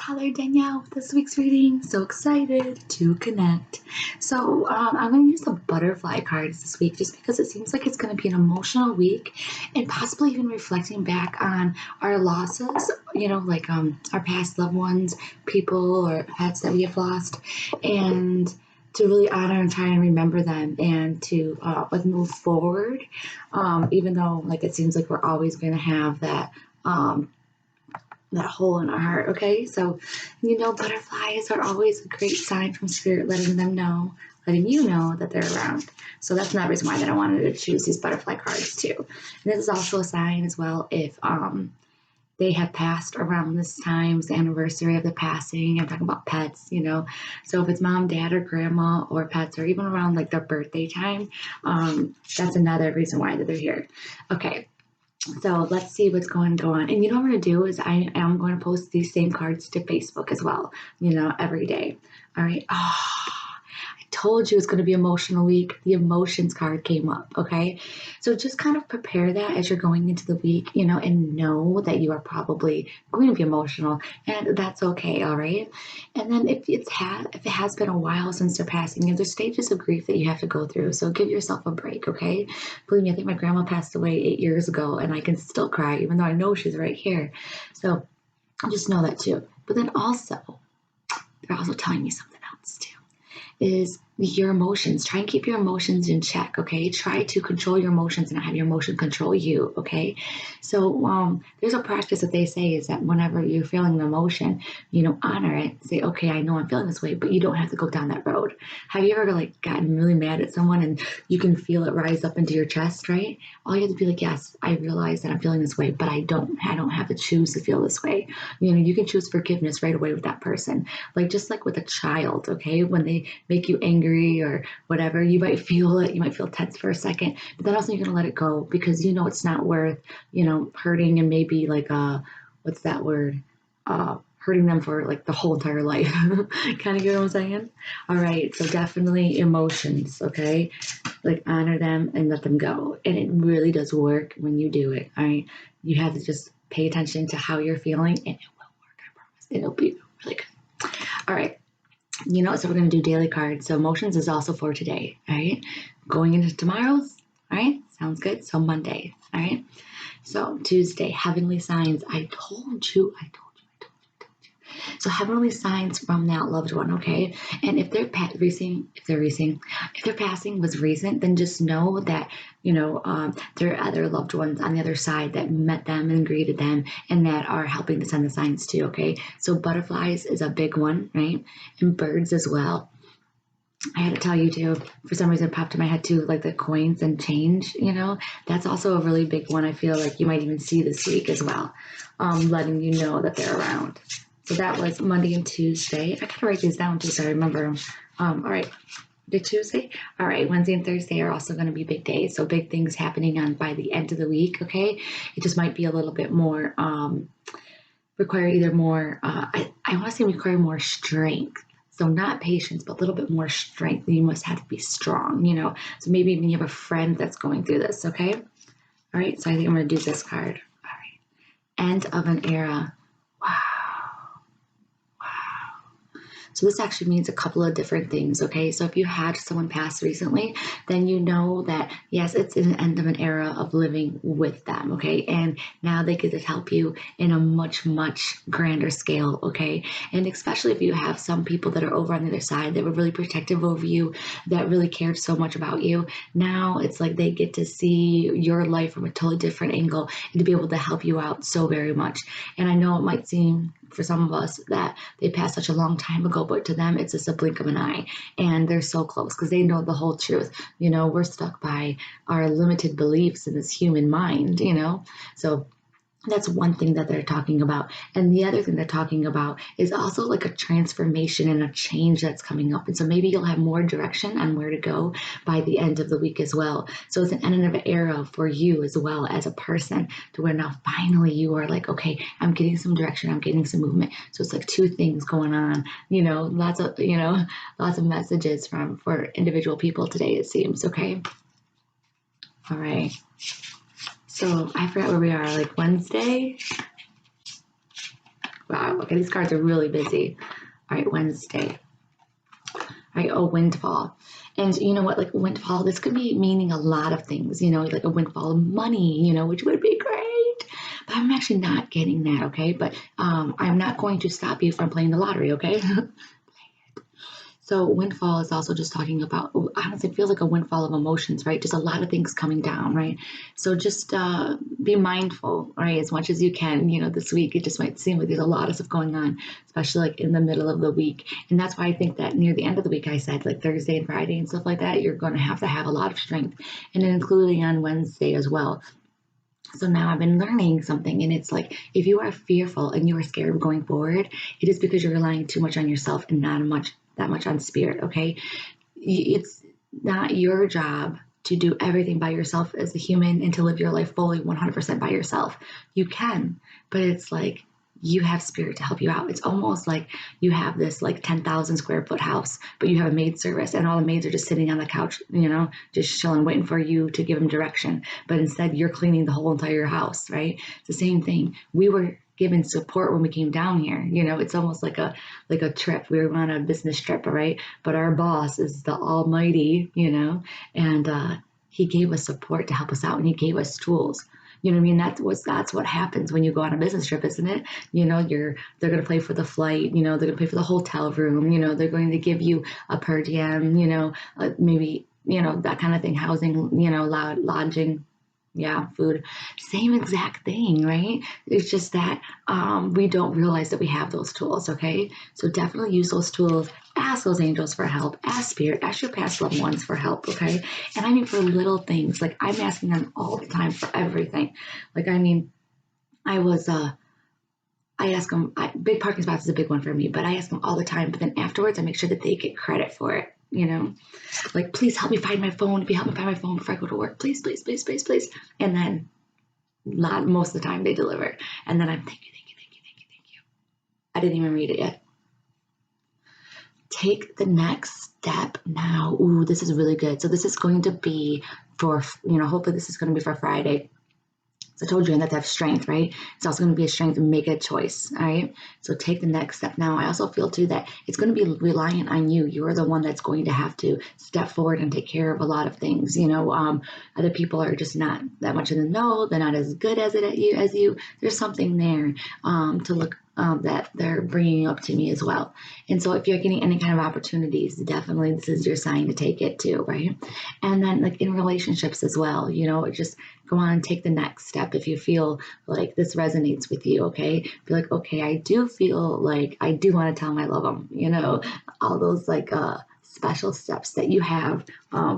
Tyler Danielle with this week's reading. So excited to connect. So I'm going to use the butterfly cards this week just because it seems like it's going to be an emotional week and possibly even reflecting back on our losses, like our past loved ones, people or pets that we have lost, and to really honor and try and remember them and to move forward, even though like it seems like we're always going to have that hole in our heart. Okay, so butterflies are always a great sign from spirit, letting you know that they're around. So that's another reason why that I wanted to choose these butterfly cards too. And this is also a sign as well if they have passed around this time, it's the anniversary of the passing. I'm talking about pets, So if it's mom, dad, or grandma, or pets, or even around like their birthday time, that's another reason why that they're here. Okay. So let's see what's going to go on. And what I'm going to do is I am going to post these same cards to Facebook as well, every day. All right. I told you it's going to be emotional week. The emotions card came up. Okay. So just kind of prepare that as you're going into the week, and know that you are probably going to be emotional, and that's okay. All right. And then if it has been a while since they're passing, there's stages of grief that you have to go through. So give yourself a break. Okay. Believe me, I think my grandma passed away 8 years ago and I can still cry, even though I know she's right here. So just know that too. But then also, they're also telling me something else too. Is your emotions. Try and keep your emotions in check, okay? Try to control your emotions and not have your emotion control you, okay? So there's a practice that they say is that whenever you're feeling an emotion, honor it. Say, okay, I know I'm feeling this way, but you don't have to go down that road. Have you ever gotten really mad at someone and you can feel it rise up into your chest, right? All you have to be like, yes, I realize that I'm feeling this way, but I don't have to choose to feel this way. You can choose forgiveness right away with that person. Just like with a child, okay? When they make you angry or whatever, you might feel it, you might feel tense for a second, but then also you're going to let it go because it's not worth, hurting and maybe what's that word? Hurting them for the whole entire life. Kind of get what I'm saying? All right. So definitely emotions. Okay. Honor them and let them go. And it really does work when you do it. All right. You have to just pay attention to how you're feeling and it will work. I promise. It'll be really good. All right. So we're going to do daily cards. So emotions is also for today, all right? Going into tomorrow's, all right? Sounds good. So Monday, all right? So Tuesday, heavenly signs. I told you. So heavenly signs from that loved one, okay? And if their passing was recent, then just know that there are other loved ones on the other side that met them and greeted them, and that are helping to send the signs too, okay? So butterflies is a big one, right? And birds as well. I had to tell you too, for some reason it popped in my head too, like the coins and change, that's also a really big one. I feel like you might even see this week as well, letting you know that they're around. So that was Monday and Tuesday. I gotta write these down too so I remember them. All right, the Tuesday. All right, Wednesday and Thursday are also going to be big days. So big things happening by the end of the week. Okay, it just might be a little bit more require either more. I want to say require more strength. So not patience, but a little bit more strength. You must have to be strong. So maybe even you have a friend that's going through this. Okay. All right. So I think I'm going to do this card. All right. End of an era. Wow. So this actually means a couple of different things, okay? So if you had someone pass recently, then you know that, yes, it's an end of an era of living with them, okay? And now they get to help you in a much, much grander scale, okay? And especially if you have some people that are over on the other side that were really protective over you, that really cared so much about you, now it's like they get to see your life from a totally different angle and to be able to help you out so very much. And I know it might seem for some of us that they passed such a long time ago, but to them it's just a blink of an eye, and they're so close because they know the whole truth. We're stuck by our limited beliefs in this human mind, so that's one thing that they're talking about. And the other thing they're talking about is also like a transformation and a change that's coming up. And so maybe you'll have more direction on where to go by the end of the week as well. So it's an end of an era for you as well as a person, to where now finally you are like, okay, I'm getting some direction, I'm getting some movement. So it's like two things going on, lots of messages for individual people today, it seems. Okay. All right. So I forgot where we are, like Wednesday. Wow. Okay, these cards are really busy. All right, Wednesday. All right, a windfall. And you know what, like windfall, this could be meaning a lot of things, like a windfall of money, which would be great. But I'm actually not getting that, okay? But I'm not going to stop you from playing the lottery, okay? So windfall is also just talking about, honestly, it feels like a windfall of emotions, right? Just a lot of things coming down, right? So just be mindful, right? As much as you can, this week, it just might seem like there's a lot of stuff going on, especially like in the middle of the week. And that's why I think that near the end of the week, I said like Thursday and Friday and stuff like that, you're going to have a lot of strength, and then including on Wednesday as well. So now I've been learning something, and it's like if you are fearful and you are scared of going forward, it is because you're relying too much on yourself and not that much on spirit. Okay, it's not your job to do everything by yourself as a human and to live your life fully 100% by yourself. You can, but it's like you have spirit to help you out. It's almost like you have this like 10,000 square foot house, but you have a maid service and all the maids are just sitting on the couch, just chilling, waiting for you to give them direction. But instead, you're cleaning the whole entire house, right? It's the same thing. We were given support when we came down here. It's almost like a trip. We were on a business trip, right? But our boss is the Almighty, and he gave us support to help us out, and he gave us tools. You know what I mean? That's what happens when you go on a business trip, isn't it? They're going to pay for the flight. They're going to pay for the hotel room. They're going to give you a per diem. Maybe that kind of thing, housing. Lodging. Yeah, food, same exact thing, right? It's just that we don't realize that we have those tools, okay? So definitely use those tools. Ask those angels for help. Ask spirit. Ask your past loved ones for help, okay? And I mean for little things. Like I'm asking them all the time for everything. Like I mean, I ask them. Big parking spots is a big one for me, but I ask them all the time. But then afterwards, I make sure that they get credit for it. Like, please help me find my phone. Help me find my phone before I go to work. Please, please, please, please, please. And then most of the time they deliver. And then I'm thank you, thank you, thank you, thank you, thank you. I didn't even read it yet. Take the next step now. Ooh, this is really good. So this is going to be for, hopefully this is going to be for Friday. So I told you that to have strength, right? It's also going to be a strength to make a choice, all right? So take the next step now. I also feel too that it's going to be reliant on you. You're the one that's going to have to step forward and take care of a lot of things. Other people are just not that much in the know. They're not as good as you. There's something there to look that they're bringing up to me as well. And so if you're getting any kind of opportunities, definitely this is your sign to take it too, right? And then like in relationships as well, just go on and take the next step if you feel like this resonates with you, okay? Be like, okay, I do feel like I do want to tell them I love them, all those like special steps that you have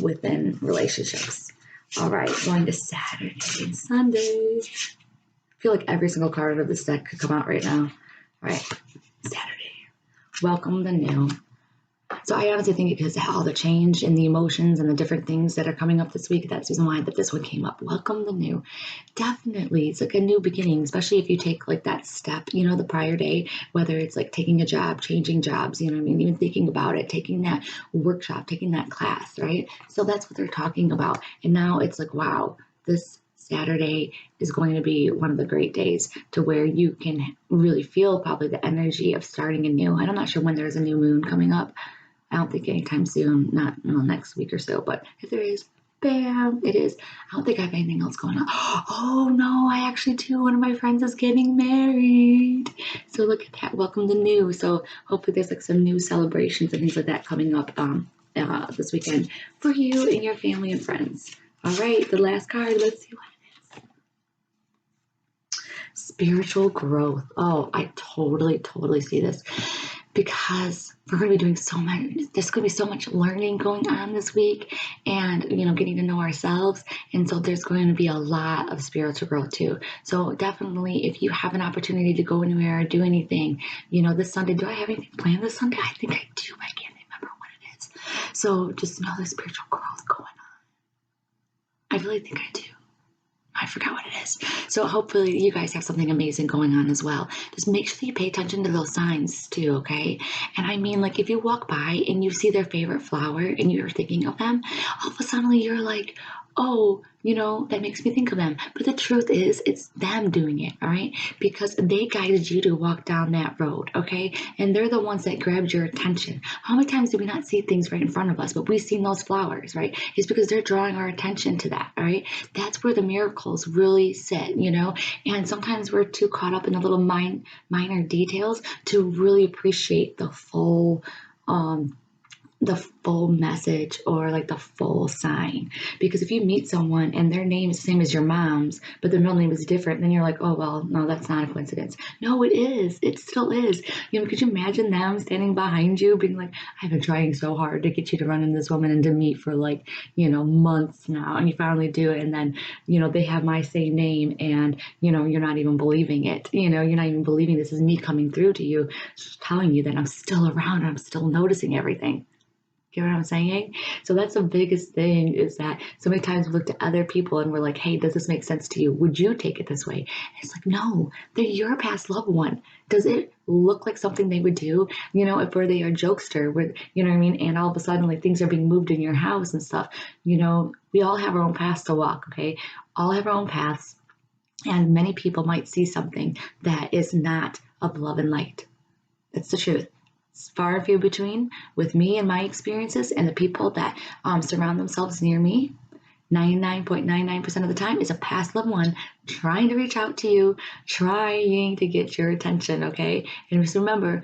within relationships. All right, going to Saturday and Sunday. I feel like every single card of this deck could come out right now. All right, Saturday. Welcome the new. So I honestly think because of all the change and the emotions and the different things that are coming up this week, that's the reason why this one came up. Welcome the new. Definitely, it's like a new beginning, especially if you take like that step, the prior day, whether it's like taking a job, changing jobs, even thinking about it, taking that workshop, taking that class, right? So that's what they're talking about. And now it's like, wow, this Saturday is going to be one of the great days to where you can really feel probably the energy of starting anew. And I'm not sure when there's a new moon coming up. I don't think anytime soon, not next week or so, but if there is, bam, it is. I don't think I have anything else going on. Oh no, I actually do. One of my friends is getting married. So look at that. Welcome to new. So hopefully there's like some new celebrations and things like that coming up this weekend for you and your family and friends. All right, the last card. Let's see what it is. Spiritual growth. Oh, I totally see this. Because we're going to be doing so much, there's going to be so much learning going on this week and, getting to know ourselves. And so there's going to be a lot of spiritual growth too. So definitely if you have an opportunity to go anywhere or do anything, this Sunday, do I have anything planned this Sunday? I think I do, but I can't remember what it is. So just know there's spiritual growth going on. I really think I do. I forgot what it is. So hopefully you guys have something amazing going on as well. Just make sure that you pay attention to those signs too, okay? And I mean, like if you walk by and you see their favorite flower and you're thinking of them, all of a sudden you're like, oh, that makes me think of them. But the truth is, it's them doing it, all right? Because they guided you to walk down that road, okay? And they're the ones that grabbed your attention. How many times do we not see things right in front of us, but we've seen those flowers, right? It's because they're drawing our attention to that, all right? That's where the miracles really sit, And sometimes we're too caught up in the little minor details to really appreciate um, the full message or like the full sign. Because if you meet someone and their name is the same as your mom's, but their middle name is different, then you're like, oh, well, no, that's not a coincidence. No, it is. It still is. Could you imagine them standing behind you being like, I've been trying so hard to get you to run into this woman and to meet for like, months now. And you finally do it. And then, they have my same name and, you're not even believing it. You're not even believing this is me coming through to you, telling you that I'm still around. I'm still noticing everything. Get what I'm saying? So that's the biggest thing is that so many times we look to other people and we're like, hey, does this make sense to you? Would you take it this way? And it's like, no, they're your past loved one. Does it look like something they would do? If were they a jokester, where, you know what I mean? And all of a sudden, like things are being moved in your house and stuff, we all have our own paths to walk, okay? All have our own paths. And many people might see something that is not of love and light. That's the truth. It's far and few between with me and my experiences and the people that surround themselves near me. 99.99% of the time is a past loved one trying to reach out to you, trying to get your attention, okay? And just remember,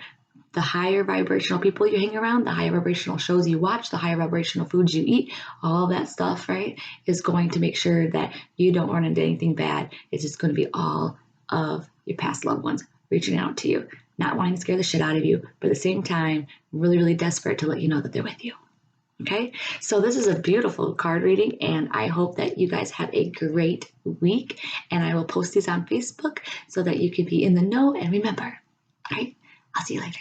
the higher vibrational people you hang around, the higher vibrational shows you watch, the higher vibrational foods you eat, all that stuff, right, is going to make sure that you don't run into anything bad. It's just going to be all of your past loved ones reaching out to you, not wanting to scare the shit out of you, but at the same time, really, really desperate to let you know that they're with you. Okay, so this is a beautiful card reading, and I hope that you guys have a great week. And I will post these on Facebook so that you can be in the know. And remember, all right, I'll see you later.